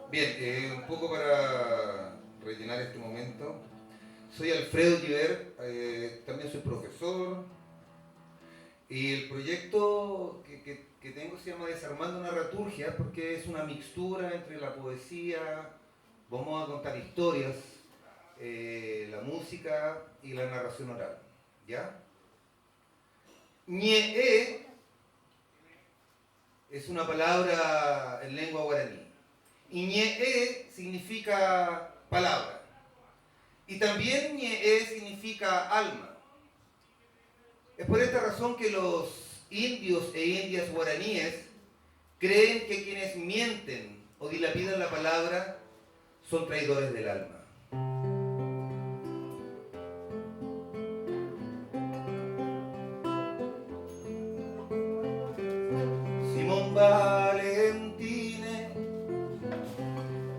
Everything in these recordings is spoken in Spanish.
Bien, un poco para rellenar este momento. Soy Alfredo Giver, también soy profesor y el proyecto que tengo se llama Desarmando Narraturgia porque es una mixtura entre la poesía, vamos a contar historias, la música y la narración oral. ¿Ya? Ñe es una palabra en lengua guaraní. Y ñe significa palabra. Y también ñe significa alma. Es por esta razón que los indios e indias guaraníes creen que quienes mienten o dilapidan la palabra son traidores del alma. Simón Valentine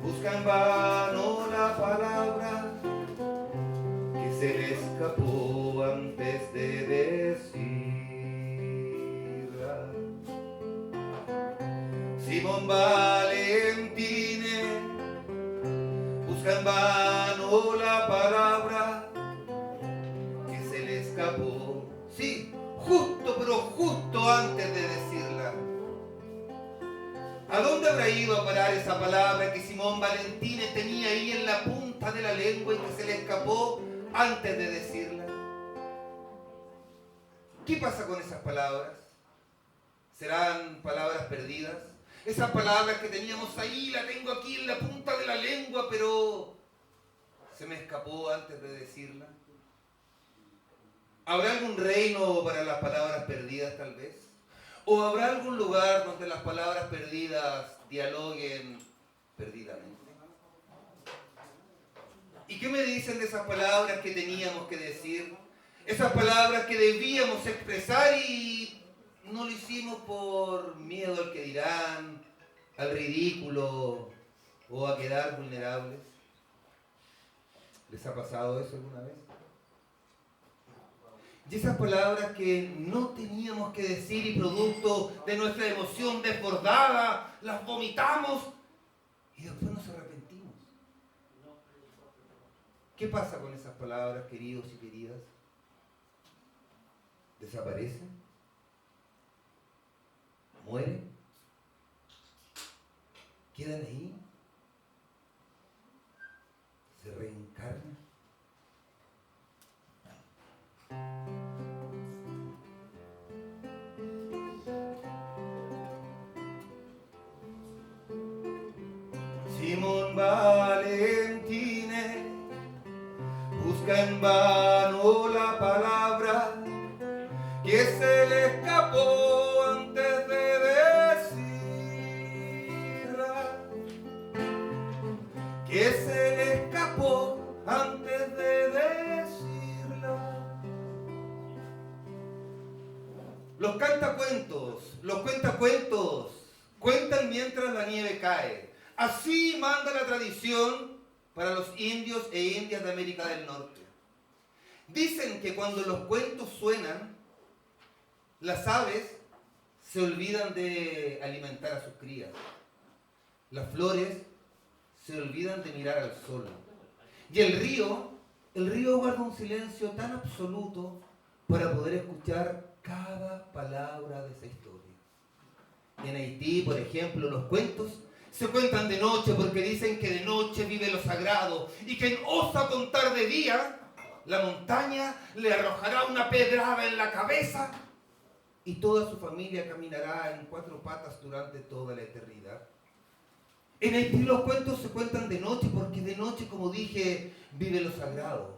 busca en vano la palabra que se le escapó antes de decirla. Simón Valentine busca en vano la palabra que se le escapó. Sí, justo, pero justo antes de decirla. ¿A dónde habrá ido a parar esa palabra que Simón Valentine tenía ahí en la punta de la lengua y que se le escapó antes de decirla? ¿Qué pasa con esas palabras? ¿Serán palabras perdidas? Esas palabras que teníamos ahí, la tengo aquí en la punta de la lengua, pero se me escapó antes de decirla. ¿Habrá algún reino para las palabras perdidas tal vez? ¿O habrá algún lugar donde las palabras perdidas dialoguen perdidamente? ¿Y qué me dicen de esas palabras que teníamos que decir? Esas palabras que debíamos expresar y no lo hicimos por miedo al que dirán, al ridículo o a quedar vulnerables. ¿Les ha pasado eso alguna vez? Y esas palabras que no teníamos que decir y producto de nuestra emoción desbordada, las vomitamos y después nos arrepentimos. ¿Qué pasa con esas palabras, queridos y queridas? ¿Desaparecen? ¿Mueren? ¿Quedan ahí? ¿Se reencarnan? Simón Valentine busca en vano la palabra que se le escapó antes de decirla, que se le escapó antes de decirla. Los cuentacuentos cuentan mientras la nieve cae. Así manda la tradición para los indios e indias de América del Norte. Dicen que cuando los cuentos suenan, las aves se olvidan de alimentar a sus crías. Las flores se olvidan de mirar al sol. Y el río guarda un silencio tan absoluto para poder escuchar cada palabra de esa historia. En Haití, por ejemplo, los cuentos se cuentan de noche porque dicen que de noche vive lo sagrado y quien osa contar de día, la montaña le arrojará una pedrada en la cabeza y toda su familia caminará en cuatro patas durante toda la eternidad. En Haití los cuentos se cuentan de noche porque de noche, como dije, vive lo sagrado.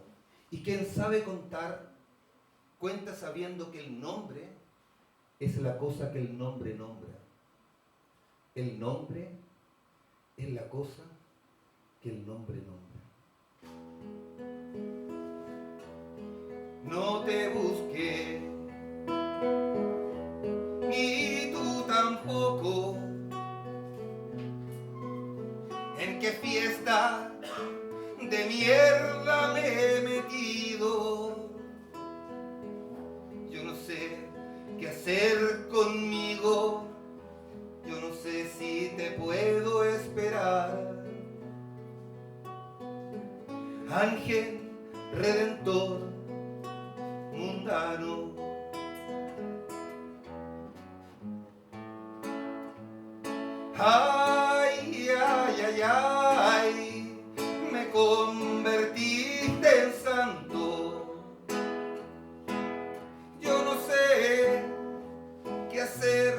Y quien sabe contar, cuenta sabiendo que el nombre es la cosa que el nombre nombra. El nombre es la cosa que el nombre nombra. No te busqué, ni tú tampoco. ¿En qué fiesta de mierda me he metido? Yo no sé qué hacer conmigo. Yo no sé si te puedo esperar. ángel redentor mundano. Ay, ay, ay, ay, me convertiste en santo. Yo no sé qué hacer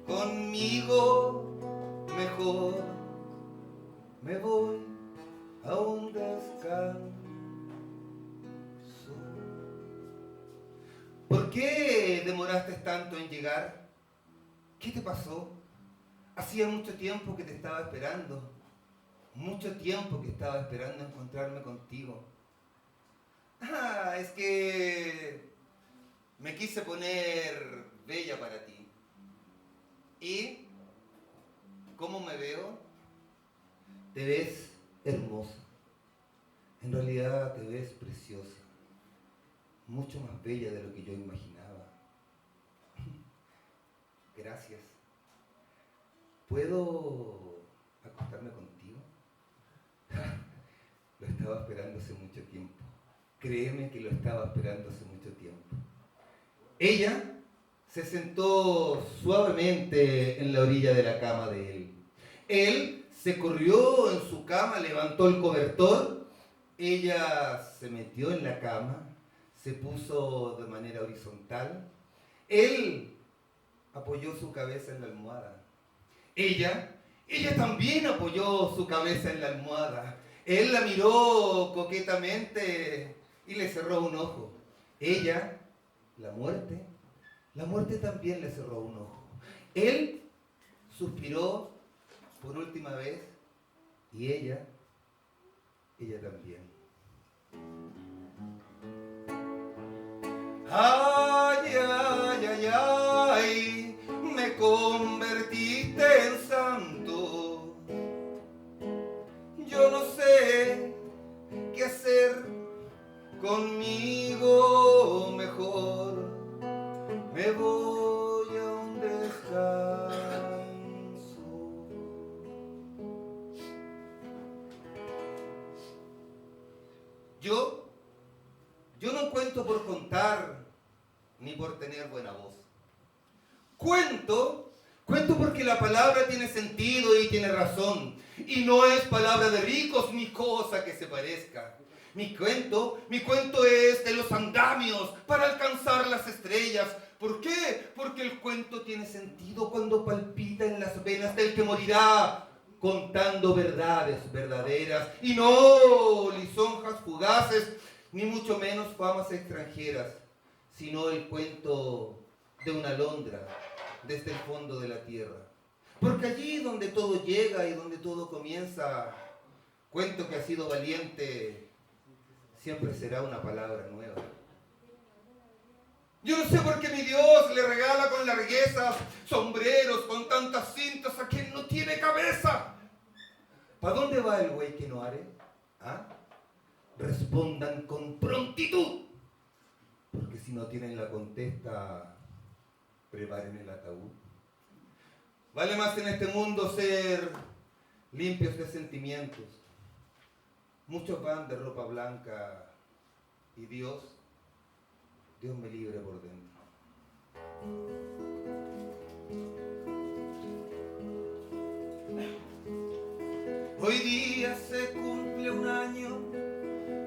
conmigo, mejor me voy a un descanso. ¿Por qué demoraste tanto en llegar? ¿Qué te pasó? Hacía mucho tiempo que te estaba esperando. Mucho tiempo que estaba esperando encontrarme contigo. Ah, es que me quise poner bella para ti. ¿Y cómo me veo? Te ves hermosa. En realidad te ves preciosa. Mucho más bella de lo que yo imaginaba. Gracias. ¿Puedo acostarme contigo? Lo estaba esperando hace mucho tiempo. Créeme que lo estaba esperando hace mucho tiempo. Ella se sentó suavemente en la orilla de la cama de él. Él se corrió en su cama, levantó el cobertor. Ella se metió en la cama, se puso de manera horizontal. Él apoyó su cabeza en la almohada. Ella también apoyó su cabeza en la almohada. Él la miró coquetamente y le cerró un ojo. Ella, la muerte también le cerró un ojo. Él suspiró por última vez y ella también. Ay, ay, ay, ay, me convertiste en santo. Yo no sé qué hacer conmigo, mejor me voy a un descanso. Yo no cuento por contar ni por tener buena voz. Cuento porque la palabra tiene sentido y tiene razón. Y no es palabra de ricos ni cosa que se parezca. Mi cuento es de los andamios para alcanzar las estrellas. ¿Por qué? Porque el cuento tiene sentido cuando palpita en las venas del que morirá contando verdades verdaderas y no lisonjas fugaces, ni mucho menos famas extranjeras, sino el cuento de una alondra desde el fondo de la tierra. Porque allí donde todo llega y donde todo comienza, cuento que ha sido valiente, siempre será una palabra nueva. Yo no sé por qué mi Dios le regala con larguezas sombreros con tantas cintas a quien no tiene cabeza. ¿Para dónde va el güey que no haré? ¿Ah? Respondan con prontitud, porque si no tienen la contesta, preparen el ataúd. Vale más en este mundo ser limpios de sentimientos. Muchos van de ropa blanca y Dios me libre por dentro. Hoy día se cumple un año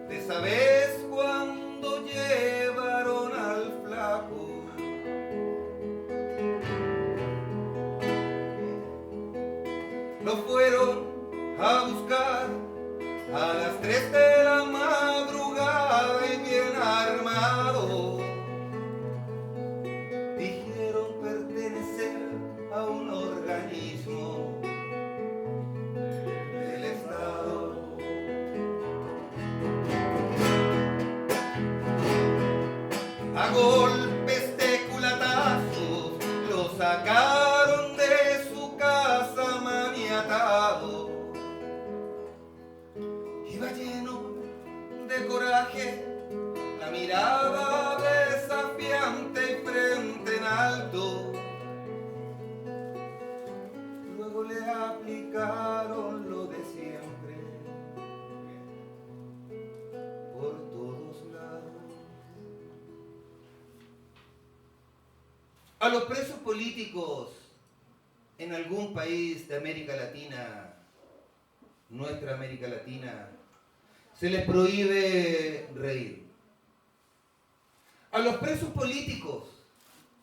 de esa vez cuando llevaron al flaco. Lo fueron a buscar a las 3 de la madrugada y bien armado. Dijeron pertenecer a un organismo del Estado. A golpes de culatazos lo sacaron de su casa maniatado. Iba lleno de coraje, la mirada desafiante y frente en alto. Luego le aplicaron lo de siempre, A los presos políticos en algún país de América Latina, nuestra América Latina, se les prohíbe reír. A los presos políticos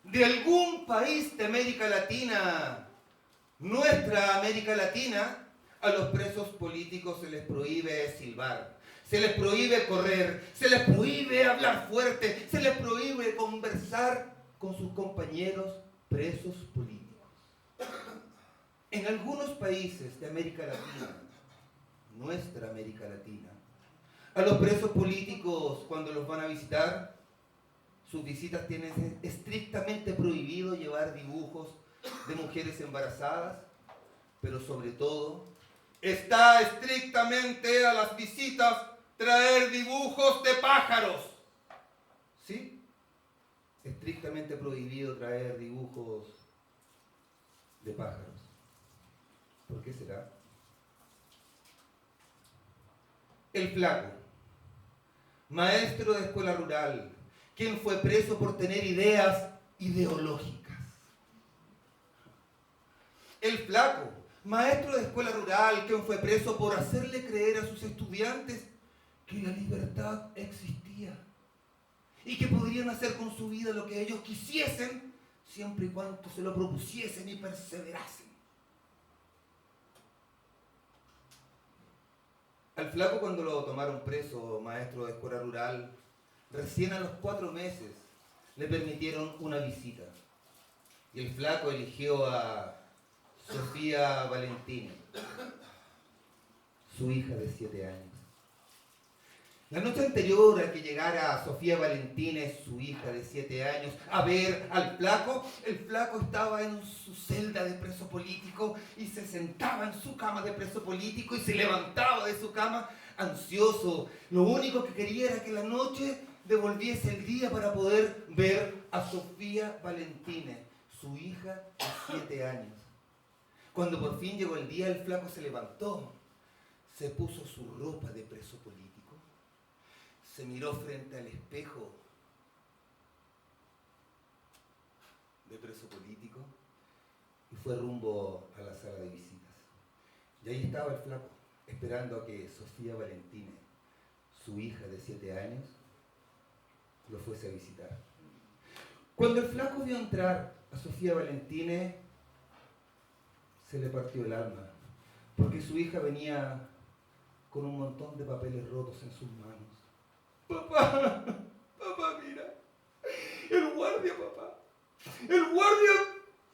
de algún país de América Latina, nuestra América Latina, a los presos políticos se les prohíbe silbar, se les prohíbe correr, se les prohíbe hablar fuerte, se les prohíbe conversar con sus compañeros presos políticos. En algunos países de América Latina, nuestra América Latina, a los presos políticos cuando los van a visitar, sus visitas tienen estrictamente prohibido llevar dibujos de mujeres embarazadas, pero sobre todo está estrictamente a las visitas traer dibujos de pájaros. ¿Sí? Estrictamente prohibido traer dibujos de pájaros. ¿Por qué será? El Flaco, maestro de escuela rural, quien fue preso por tener ideas ideológicas. El Flaco, maestro de escuela rural, quien fue preso por hacerle creer a sus estudiantes que la libertad existía y que podrían hacer con su vida lo que ellos quisiesen siempre y cuando se lo propusiesen y perseverasen. Al Flaco, cuando lo tomaron preso, maestro de escuela rural, recién a los 4 meses le permitieron una visita. Y el Flaco eligió a Sofía Valentina, su hija de 7 años. La noche anterior a que llegara Sofía Valentina, su hija de 7 años, a ver al Flaco, el Flaco estaba en su celda de preso político y se sentaba en su cama de preso político y se levantaba de su cama ansioso. Lo único que quería era que la noche devolviese el día para poder ver a Sofía Valentina, su hija de 7 años. Cuando por fin llegó el día, el Flaco se levantó, se puso su ropa de preso político, se miró frente al espejo de preso político y fue rumbo a la sala de visitas. Y ahí estaba el Flaco, esperando a que Sofía Valentina, su hija de 7 años, lo fuese a visitar. Cuando el Flaco vio entrar a Sofía Valentina, se le partió el alma, porque su hija venía con un montón de papeles rotos en sus manos. Papá, papá, mira, el guardia, papá, el guardia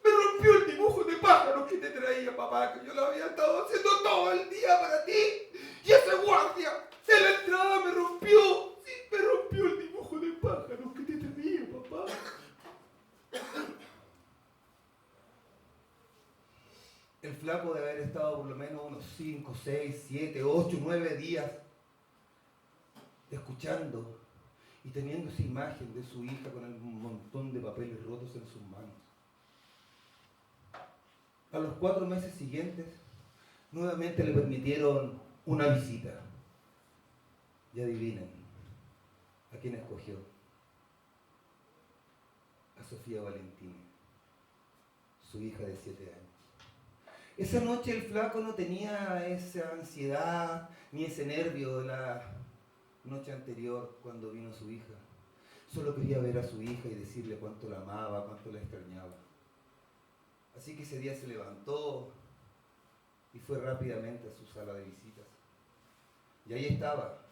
me rompió el dibujo de pájaros que te traía, papá, que yo lo había estado haciendo todo el día para ti, y ese guardia de la entrada me rompió el dibujo de pájaros que te traía, papá. El Flaco de haber estado por lo menos unos 5, 6, 7, 8, 9 días escuchando y teniendo esa imagen de su hija con un montón de papeles rotos en sus manos. A los 4 meses siguientes, nuevamente le permitieron una visita. Y adivinen, ¿a quién escogió? A Sofía Valentina, su hija de 7 años. Esa noche el Flaco no tenía esa ansiedad ni ese nervio de la noche anterior cuando vino su hija. Solo quería ver a su hija y decirle cuánto la amaba, cuánto la extrañaba. Así que ese día se levantó y fue rápidamente a su sala de visitas. Y ahí estaba.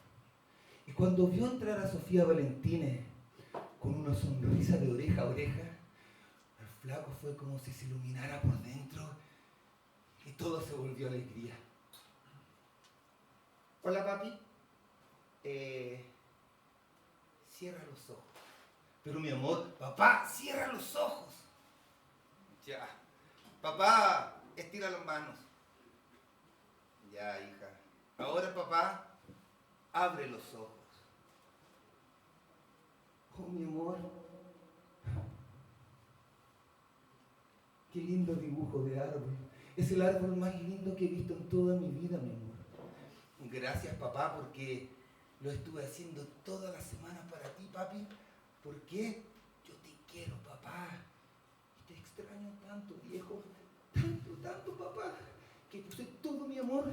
Y cuando vio entrar a Sofía Valentina con una sonrisa de oreja a oreja, al Flaco fue como si se iluminara por dentro y todo se volvió alegría. Hola, papi. Cierra los ojos. Pero mi amor, papá, cierra los ojos. Ya. Papá, estira las manos. Ya, hija. Ahora, papá, abre los ojos. Oh, mi amor. Qué lindo dibujo de árbol. Es el árbol más lindo que he visto en toda mi vida, mi amor. Gracias, papá, porque lo estuve haciendo toda la semana para ti, papi. ¿Por qué? Yo te quiero, papá. extraño tanto, viejo, tanto, tanto, papá, que puse todo mi amor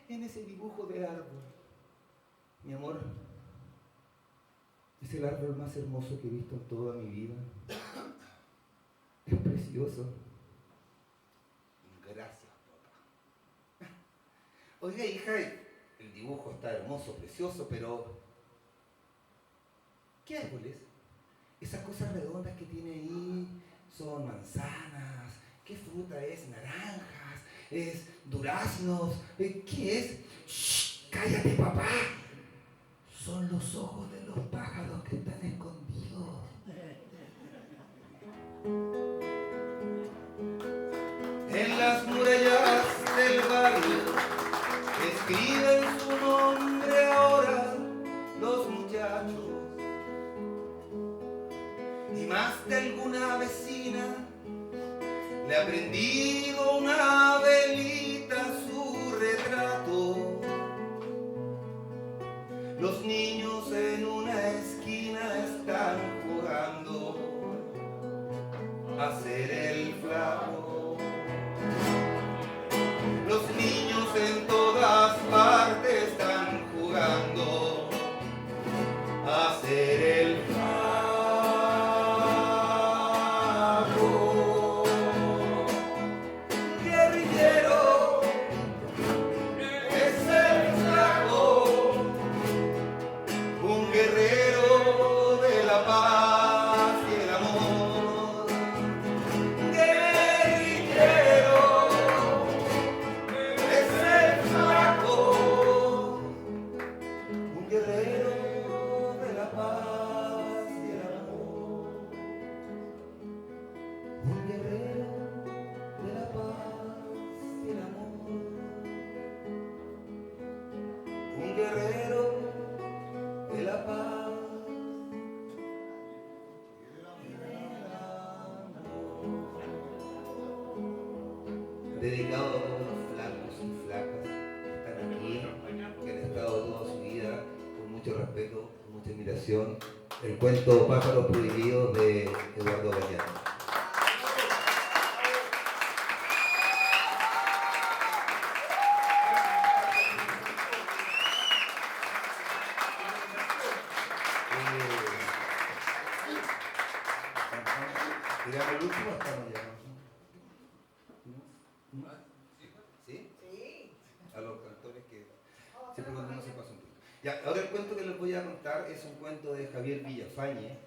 en ese dibujo de árbol. Mi amor, es el árbol más hermoso que he visto en toda mi vida. Es precioso. Gracias, papá. Oiga, hija, el dibujo está hermoso, precioso, pero ¿qué árboles? Esas cosas redondas que tiene ahí son manzanas. ¿Qué fruta es? Naranjas, es duraznos. ¿Qué es? ¡Shh! ¡Cállate, papá! Son los ojos de los pájaros que están escondidos. En las murallas del barrio escriben su nombre ahora los muchachos. Y más de alguna vecina le ha prendido una velita a su retrato. Los niños en una esquina están jugando a ser el flaco. Los niños en todas partes están jugando a ser el flaco. Guerrillero es el flaco, un guerrero de la paz y el amor. Guerrillero es el flaco, un guerrero de la paz y el amor. Un guerrero de la paz y el amor. Un guerrero de la paz y el amor. Dedicado a todos los flacos y flacas que están aquí, que han estado toda su vida con mucho respeto, con mucha admiración. El cuento Pájaros Prohibidos de Eduardo Galeano. Digamos el último, estamos ya. ¿Sí? A los cantores que siempre cuando uno se pasa un poco. Ya, ahora el cuento que les voy a contar es un cuento de Javier Villafañe,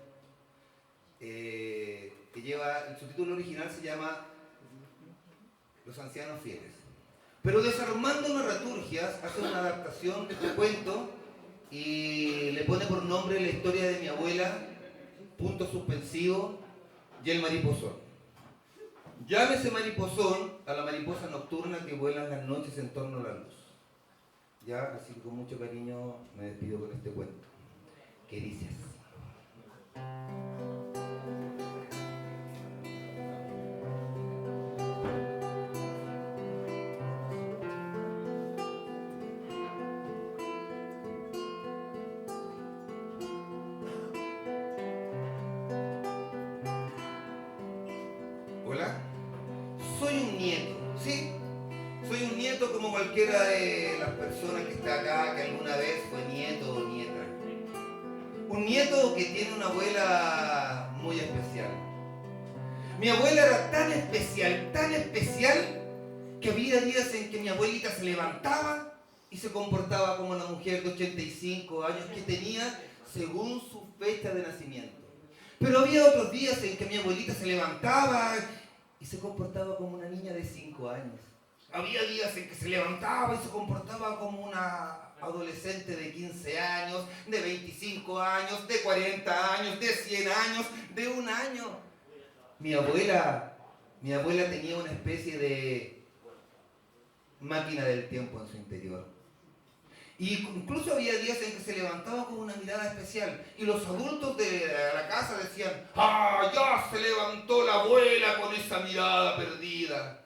que lleva, su título original se llama Los ancianos fieles. Pero desarmando narraturgias, hace una adaptación de este cuento y le pone por nombre La historia de mi abuela, punto suspensivo, y el mariposón. Llámese mariposón a la mariposa nocturna que vuela en las noches en torno a la luz. Ya, así que con mucho cariño me despido con este cuento. Que dice así. Hola, soy un nieto, ¿sí? Soy un nieto como cualquiera de las personas que está acá, que alguna vez fue nieto o nieta. Un nieto que tiene una abuela muy especial. Mi abuela era tan especial, que había días en que mi abuelita se levantaba y se comportaba como una mujer de 85 años que tenía según su fecha de nacimiento. Pero había otros días en que mi abuelita se levantaba y se comportaba como una niña de 5 años. Había días en que se levantaba y se comportaba como una adolescente de 15 años, de 25 años, de 40 años, de 100 años, de 1 año. Mi abuela tenía una especie de máquina del tiempo en su interior. Y incluso había días en que se levantaba con una mirada especial y los adultos de la casa decían: ¡ah, ya se levantó la abuela con esa mirada perdida!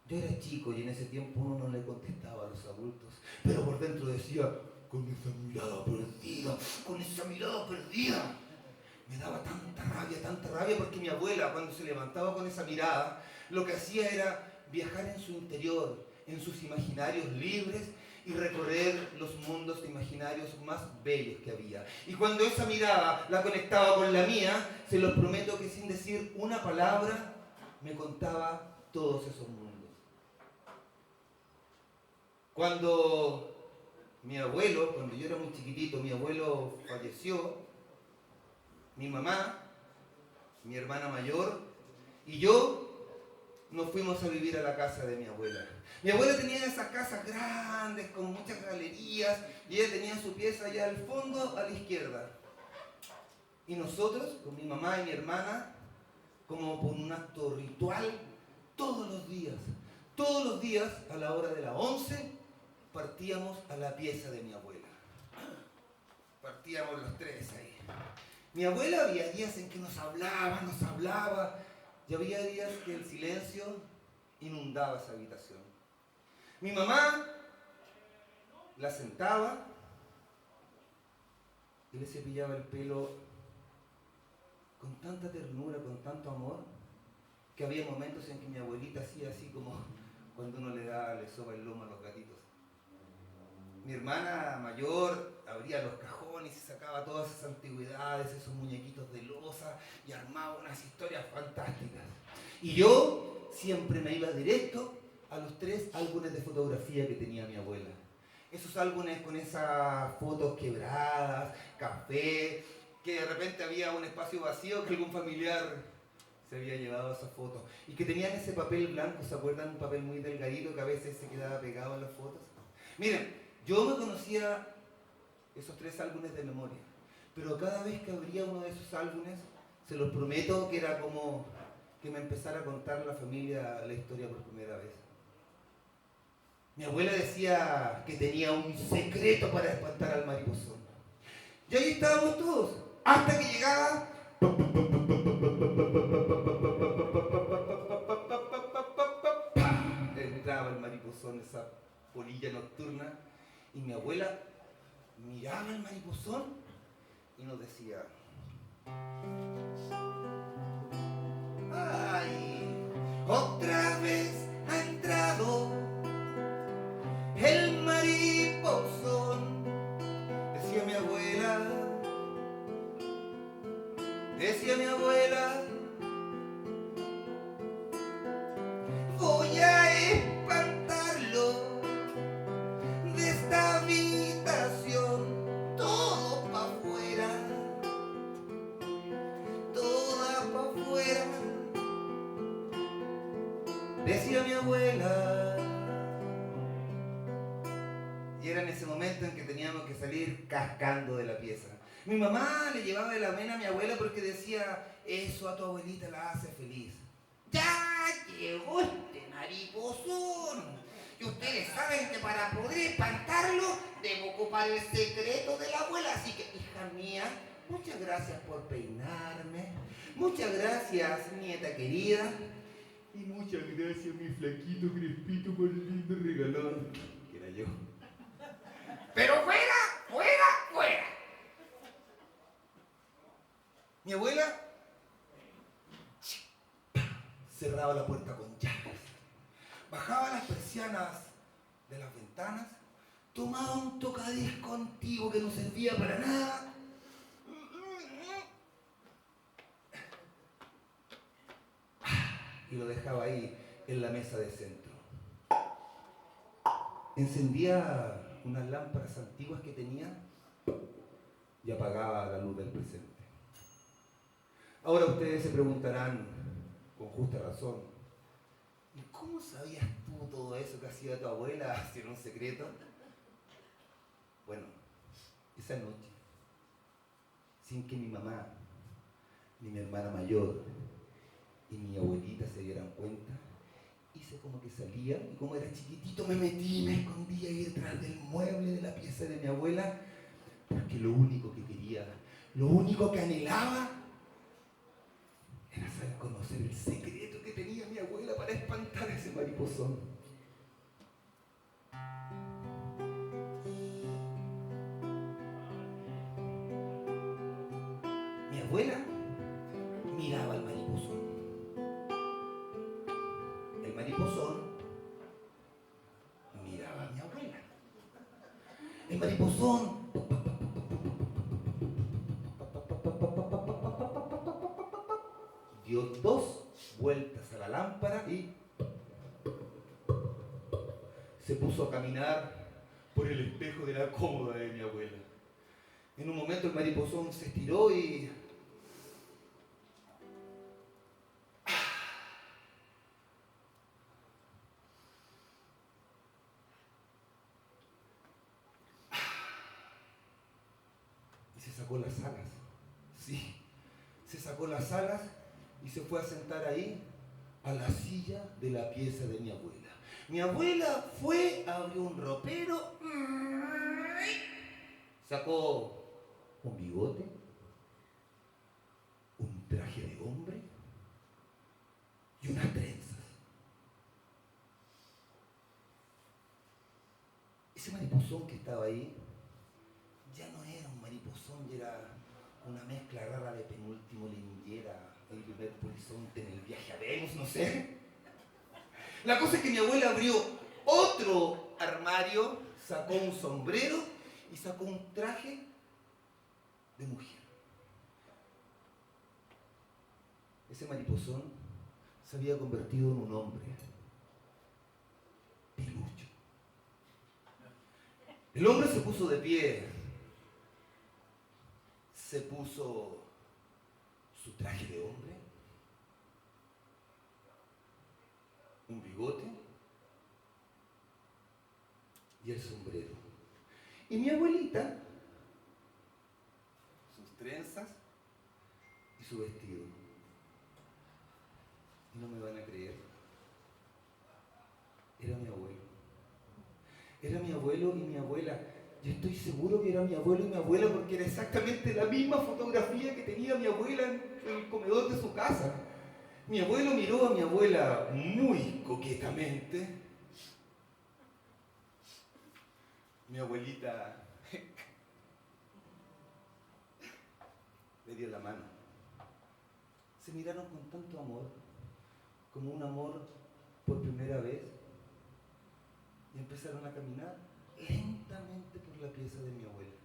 Yo era chico y en ese tiempo uno no le contestaba a los adultos, pero por dentro decía: con esa mirada perdida, con esa mirada perdida. Me daba tanta rabia, porque mi abuela, cuando se levantaba con esa mirada, lo que hacía era viajar en su interior, en sus imaginarios libres, y recorrer los mundos imaginarios más bellos que había. Y cuando esa mirada la conectaba con la mía, se los prometo que sin decir una palabra, me contaba todos esos mundos. Cuando yo era muy chiquitito, mi abuelo falleció, mi mamá, mi hermana mayor y yo nos fuimos a vivir a la casa de mi abuela. Mi abuela tenía esas casas grandes, con muchas galerías, y ella tenía su pieza allá al fondo, a la izquierda. Y nosotros, con mi mamá y mi hermana, como por un acto ritual, todos los días, a la hora de las 11, partíamos a la pieza de mi abuela. Partíamos los tres ahí. Mi abuela había días en que nos hablaba, y había días que el silencio inundaba esa habitación. Mi mamá la sentaba y le cepillaba el pelo con tanta ternura, con tanto amor, que había momentos en que mi abuelita hacía así como cuando uno le soba el lomo a los gatitos. Mi hermana mayor abría los cajones y sacaba todas esas antigüedades, esos muñequitos de loza, y armaba unas historias fantásticas. Y yo siempre me iba directo a los 3 álbumes de fotografía que tenía mi abuela. Esos álbumes con esas fotos quebradas, café, que de repente había un espacio vacío que algún familiar se había llevado esas fotos. Y que tenían ese papel blanco, ¿se acuerdan? Un papel muy delgadito que a veces se quedaba pegado en las fotos. Miren, yo me conocía esos 3 álbumes de memoria, pero cada vez que abría uno de esos álbumes, se los prometo que era como que me empezara a contar la familia la historia por primera vez. Mi abuela decía que tenía un secreto para espantar al mariposón. Y ahí estábamos todos, hasta que llegaba... entraba el mariposón, esa polilla nocturna, y mi abuela miraba al mariposón y nos decía: ¡ay! Otra vez ha entrado el mariposón. Decía mi abuela, voy a espantarlo de esta habitación, todo pa' afuera, toda pa' afuera, decía mi abuela. Y era en ese momento en que teníamos que salir cascando de la pieza. Mi mamá le llevaba de la mena a mi abuela porque decía: eso a tu abuelita la hace feliz. ¡Ya llegó este mariposón! Y ustedes saben que para poder espantarlo debo ocupar el secreto de la abuela. Así que, hija mía, muchas gracias por peinarme. Muchas gracias, nieta querida. Y muchas gracias, mi flaquito crespito más lindo regalón. Que era yo. ¡Pero fuera! Mi abuela cerraba la puerta con llaves, bajaba las persianas de las ventanas, tomaba un tocadisco antiguo que no servía para nada y lo dejaba ahí en la mesa de centro. Encendía unas lámparas antiguas que tenía y apagaba la luz del presente. Ahora ustedes se preguntarán, con justa razón, ¿y cómo sabías tú todo eso que hacía tu abuela si era un secreto? Bueno, esa noche, sin que mi mamá, ni mi hermana mayor, y mi abuelita se dieran cuenta, hice como que salía, y como era chiquitito me metí, me escondí ahí detrás del mueble de la pieza de mi abuela, porque lo único que quería, lo único que anhelaba, era saber conocer el secreto que tenía mi abuela para espantar a ese mariposón. Mi abuela miraba al mariposón. El mariposón miraba a mi abuela. El mariposón dio 2 vueltas a la lámpara y se puso a caminar por el espejo de la cómoda de mi abuela. En un momento el mariposón se estiró y se sacó las alas. Sí, se sacó las alas y se fue a sentar ahí a la silla de la pieza de mi abuela. Mi abuela fue, abrió un ropero, sacó un bigote, un traje de hombre y unas trenzas. Ese mariposón que estaba ahí ya no era un mariposón, ya era una mezcla rara de Penúltimo Lindera, el primer polizonte en el viaje a Venus, no sé. La cosa es que mi abuela abrió otro armario, sacó un sombrero y sacó un traje de mujer. Ese mariposón se había convertido en un hombre pilucho. El hombre se puso de pie, se puso su traje de hombre, un bigote y el sombrero. Y mi abuelita, sus trenzas y su vestido. Y no me van a creer, era mi abuelo. Era mi abuelo y mi abuela. Yo estoy seguro que era mi abuelo y mi abuela porque era exactamente la misma fotografía que tenía mi abuela en el comedor de su casa. Mi abuelo miró a mi abuela muy coquetamente. Mi abuelita le dio la mano. Se miraron con tanto amor, como un amor por primera vez, y empezaron a caminar lentamente por la pieza de mi abuela.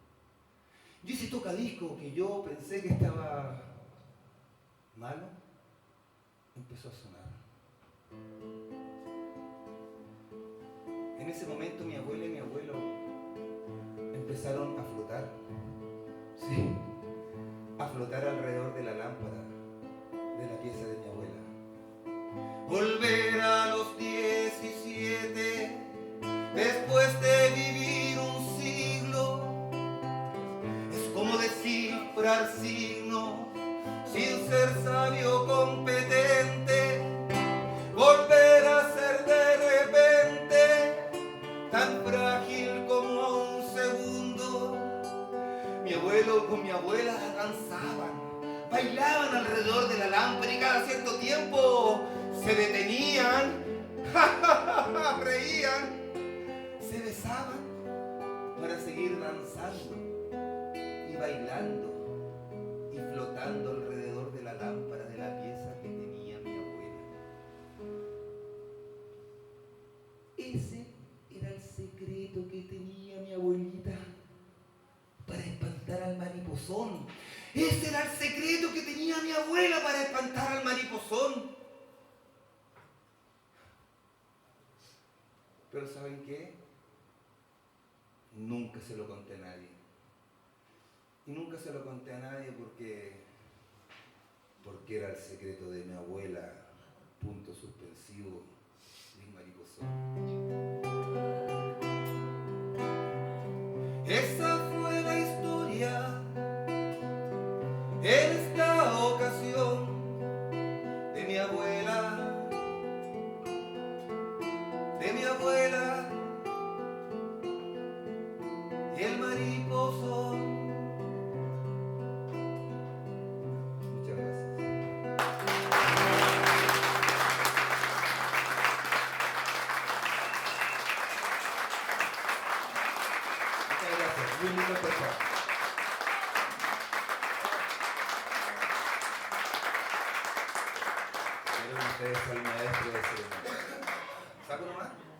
Y ese tocadisco que yo pensé que estaba malo, empezó a sonar. En ese momento mi abuela y mi abuelo empezaron a flotar. Sí, a flotar alrededor de la lámpara de la pieza de mi abuela. Volver a los 17, después de vivir un siglo, es como descifrar signos sin ser sabio competente, volver a ser de repente tan frágil como un segundo. Mi abuelo con mi abuela danzaban, bailaban alrededor de la lámpara y cada cierto tiempo se detenían, reían, se besaban para seguir danzando y bailando y flotando alrededor de la lámpara de la pieza que tenía mi abuela. Ese era el secreto que tenía mi abuelita para espantar al mariposón. Ese era el secreto que tenía mi abuela para espantar al mariposón. Pero ¿saben qué? Nunca se lo conté a nadie. Y nunca se lo conté a nadie porque era el secreto de mi abuela, punto suspensivo, mi mariposón. Esa fue la historia en esta ocasión de mi abuela, y el mariposón. Muchas gracias. Muchas gracias. Muy lindo empezar. Ustedes al maestro de ceremonia. ¿Saco nomás?